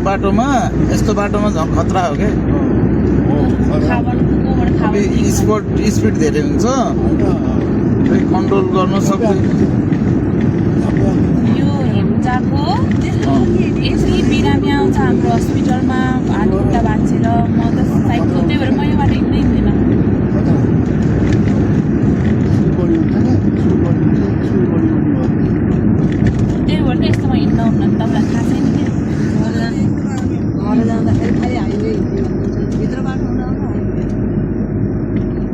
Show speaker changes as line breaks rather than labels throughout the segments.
बाटोमा झन् खतरा हो क्या स्पिड धेरै हुन्छ कन्ट्रोल गर्न सक्दैन
यो हेम्चाको यति बिरामी आउँछ हाम्रो हस्पिटलमा हात खुट्टा भाँचेर म त साइड त्यही भएर म यो बाटो हिँड्दै हिँड्दिनँ त्यही भएर त यस्तोमा हिँड्न हुन्न नि तपाईँलाई थाहा छैन कि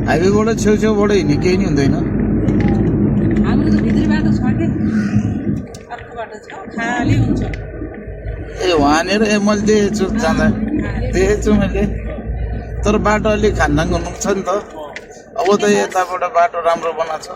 हाइवेबाट छेउछेउबाट हिँड्ने केही नि हुँदैन
हाम्रो त भित्री बाटो छ कि अर्को बाटो छ खाली हुन्छ
ए वहाँनिर मैले देखेछु जाँदा देखेछु मैले तर बाटो अलिक खानदाङ हुनु छ नि त अब त यताबाट बाटो राम्रो बनाएको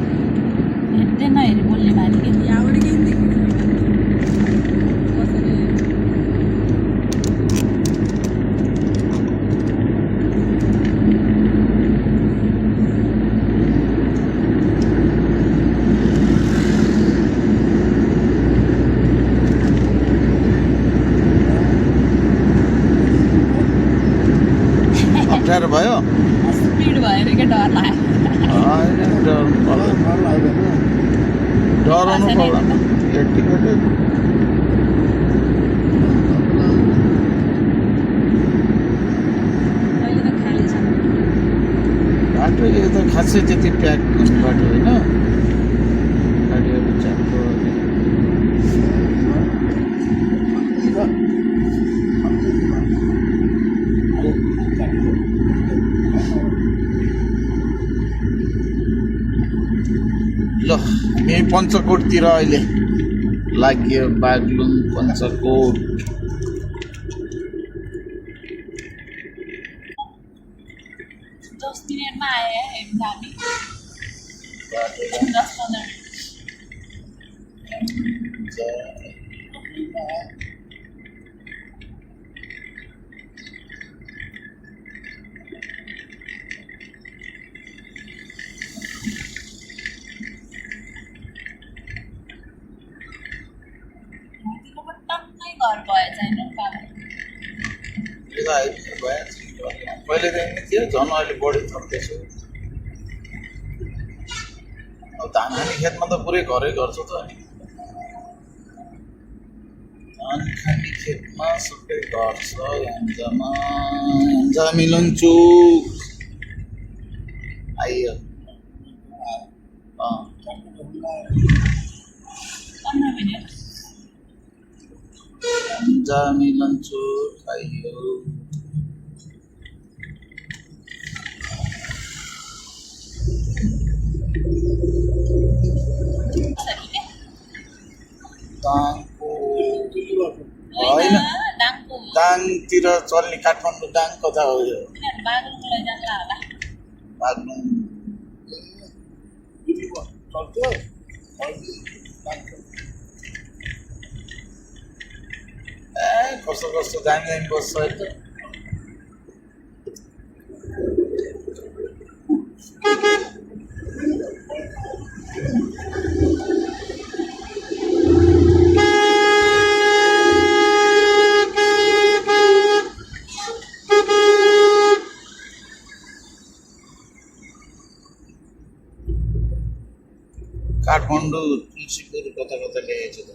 हेर्दैन हेरे बोल्ने बानी के
अप्ठ्यारो भयो
स्पिड भएर क्या डर लाग्यो
डराउनु पर्दैन यतिकै
अहिले त खाली छ
बाटो यो त खासै त्यति प्याक हुने बाटो होइन गाडीहरू च्याप्पो ल यही पञ्चकोटतिर अहिले लाग्यो बागलुङ पञ्चकोट
10 मिनटमा आयो हेर्दा हामी 10-15 मिनट घर भयो छैन
पहिले देखि थियो झन् अहिले बढी थप्दैछ अब धान खाने खेतमा त पुरै घरै गर्छ त धान खाने खेतमा सबै गर्छ यहाँ मिलनचुक आइयो
15 मिनट
मिलनचुक आइयो होइन दाङतिर चल्ने काठमाडौँ दाङ कता हो यो बागलुङ कस्तो कस्तो दामी दामी बस्छ है त काठमाडौँ तुलसीपुर कता कता ल्याएछ त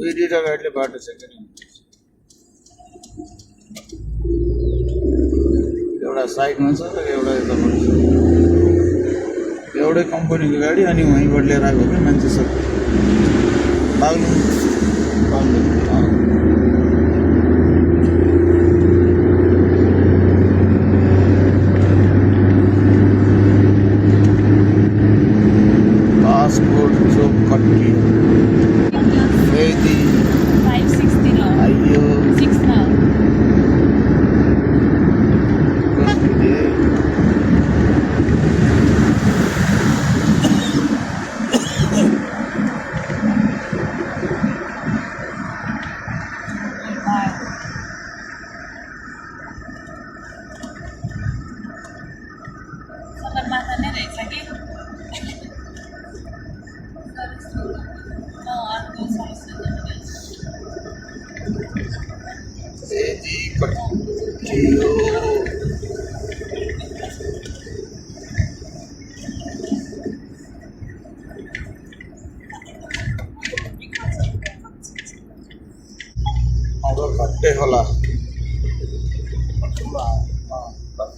दुईवटा गाडीले बाटो छ कि एउटा साइडमा छ र एउटा यताबाट छ एउटै कम्पनीको गाडी अनि वहीँबाट लिएर आएको क्या मान्छे सब बागलुङ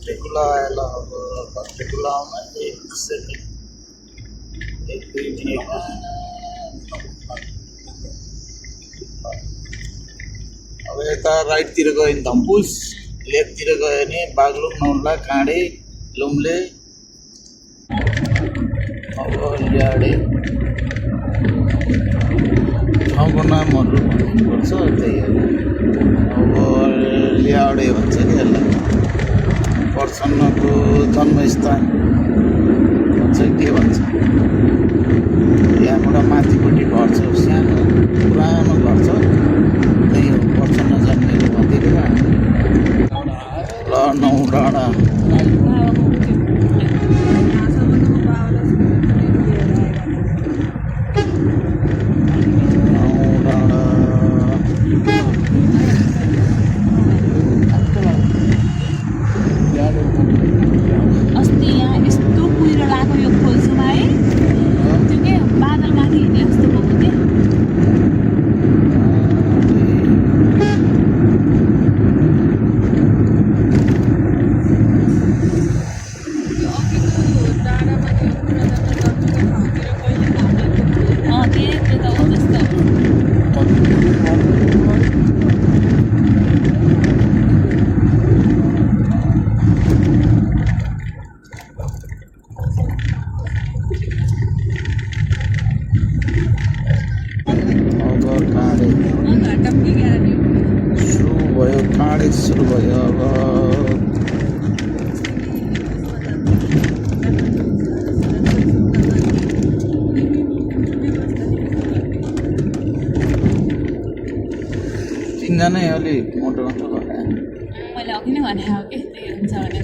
भत्रेकुला आएर अब भत्रेकुला आउन एक सेकेन्ड 1 2 3 अब यता राइटतिर गयो भने धम्पुस लेफ्टतिर गयो भने बागलुङ नौला काँडे लुम्ले अब ल्याडे ठाउँको नामहरू भन्नुपर्छ त्यही हो अब ल्याडे भन्छ नि यसलाई प्रसन्नको जन्मस्थान भन्छ के भन्छ यहाँबाट माथिपट्टि घर छ सानो पुरानो घर छ त्यही हो प्रसन्न जन्मेको भनिदिएको ल नौ डाँडा
अस्ति यहाँ यस्तो कुहिरो लाग्यो यो खोल्छुमा है त्यो के बादलमाथि हिँड्ने जस्तो भएको थियो त्यही त्यो त हो जस्तो
सुरु भयो अब तिनजनै अलिक मोटो मोटो भयो
मैले अघि नै भने हो कि त्यही हुन्छ भने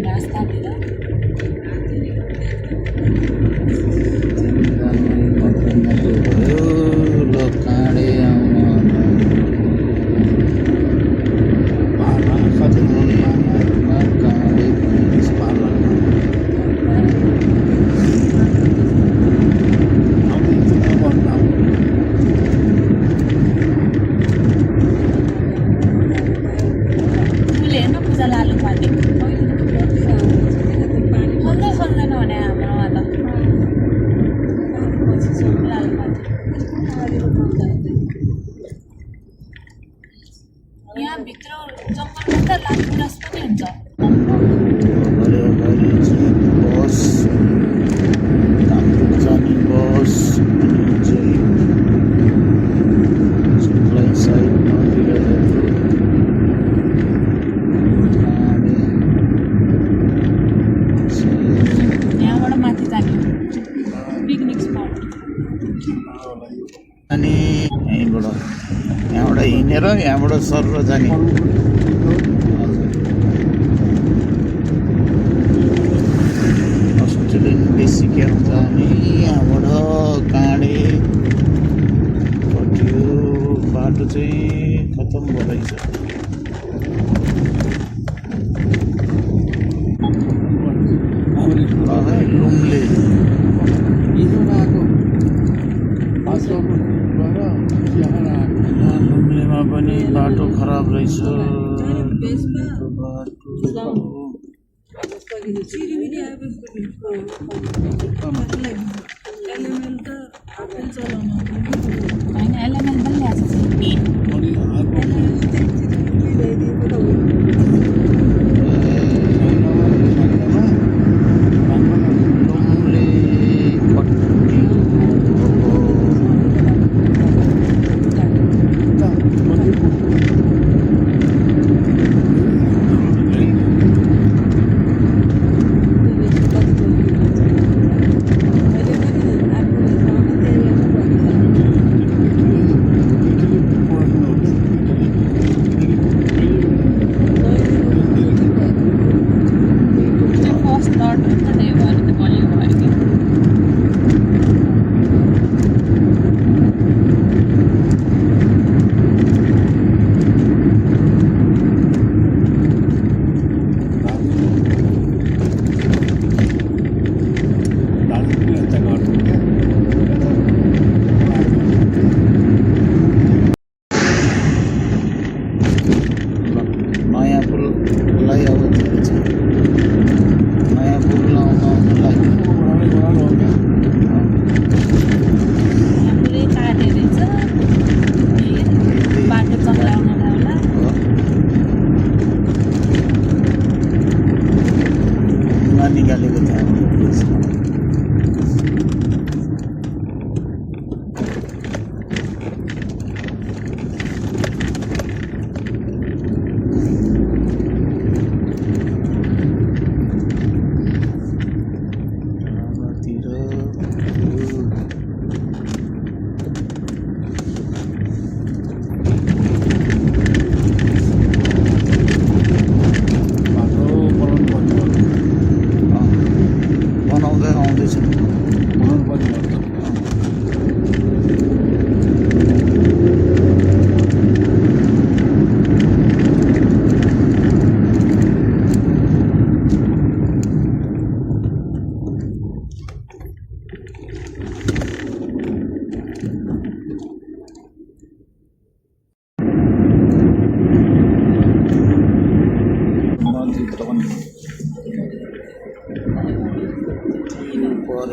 रास्तातिर
काँडे
फुल हेर्न पूजा लालु पार्ने खोल्दै खोल्दैन भने हाम्रोमा त लालु यहाँभित्र जङ्गलमा त लालु गुराँस पनि हुन्छ
बस जाने बस
यहाँबाट माथि जाने पिकनिक स्पट
अनि यहाँबाट हिँडेर यहाँबाट सर जाने अस्ट्रेलियन बेसी क्याम्प जाने यहाँबाट काँडे कटियो बाटो चाहिँ खतम भइरहेछ लुम्ले लुम्लेमा पनि बाटो खराब रहेछ
होइन एलएमएल पनि ल्याएको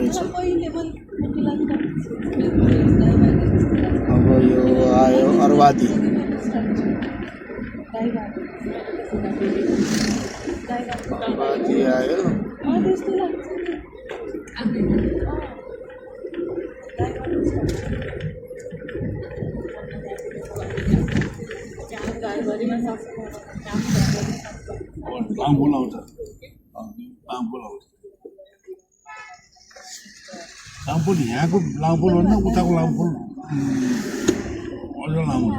रहेछ। अब यो आयो अर्वादी। अर्वादी आयो।
लामफुल आउँछ लामफुल यहाँको लामफुल भन्दा उताको लामफुल अझ लामो छ।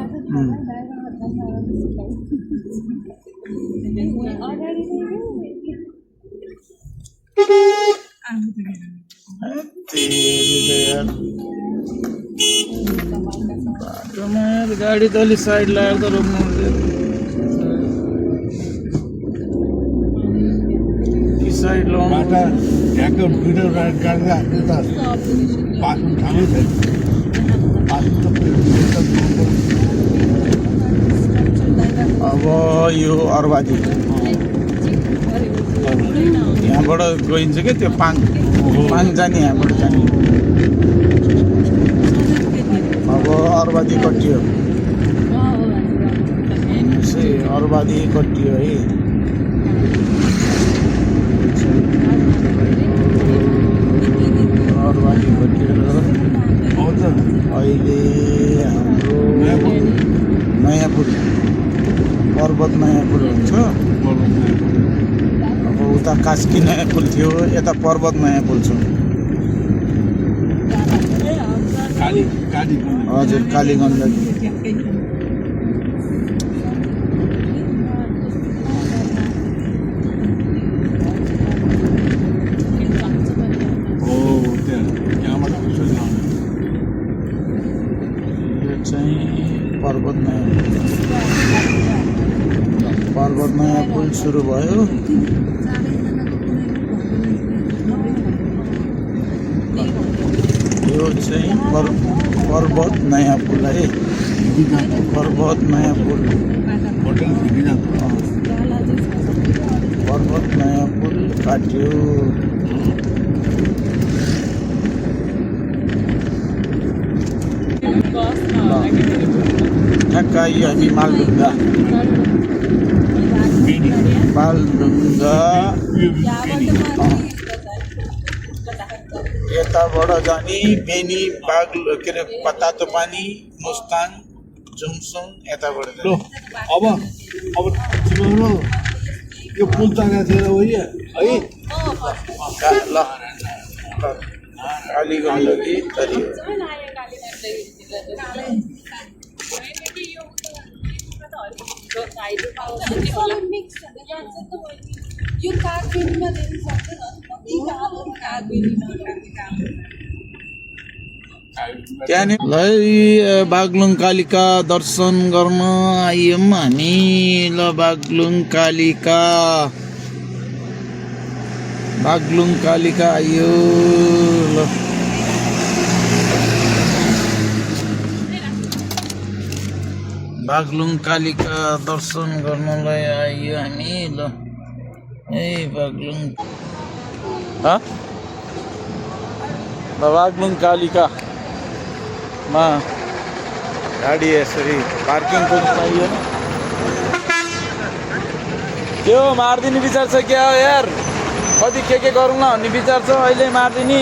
बाटोमा यार गाडी त अलिक साइड लगाएर त रोक्नु हुन्थ्यो। साइड लगाउनु
बाटा ढ्याक्क दुईवटा राइड गाड्दा यता बाथरुम ठाउँै छैन। बाथरुम त
अब यो अर्वादी यहाँबाट गइन्छ क्या त्यो पाङ जाने यहाँबाट जाने। अब अर्वादी कटियो अर्वादी कटियो है। अर्वादी कटिएर अहिले हाम्रो नयाँ पुल पर्वत नयाँ पुल हुन्छ। अब उता कास्की नयाँ पुल थियो, यता पर्वत नयाँ पुल छ। हजुर कालीगण्डकी। यो चाहिँ पर्वत नयाँ पुल सुरु भयो। यो चाहिँ पर्वत नयाँ पुल है। पर्वत नयाँ पुल पर्वत नयाँ पुल काट्यो। ठ्याक्क आइयो हामी मालढुङ्गा। यताबाट जाने बेनी बाग्लु के अरे पत्तातो पानी मुस्ताङ जुमसुङ यताबाट
लो अब तिम्रो यो पुल तानेको थिएन हो है।
ल कालीगण्डकी तरियो। त्यहाँनिर बागलुङ कालिका दर्शन गर्न आयौँ हामी। ल बागलुङ कालिका आयो। ल बागलुङ कालिका दर्शन गर्नलाई आयो हामी। ल ए बागलुङ कालिकामा गाडी यसरी पार्किङ पनि पाइएन। त्यो मारिदिने विचार छ क्या हो यार? कति के गरौँ न भन्ने विचार छ अहिले। मारिदिने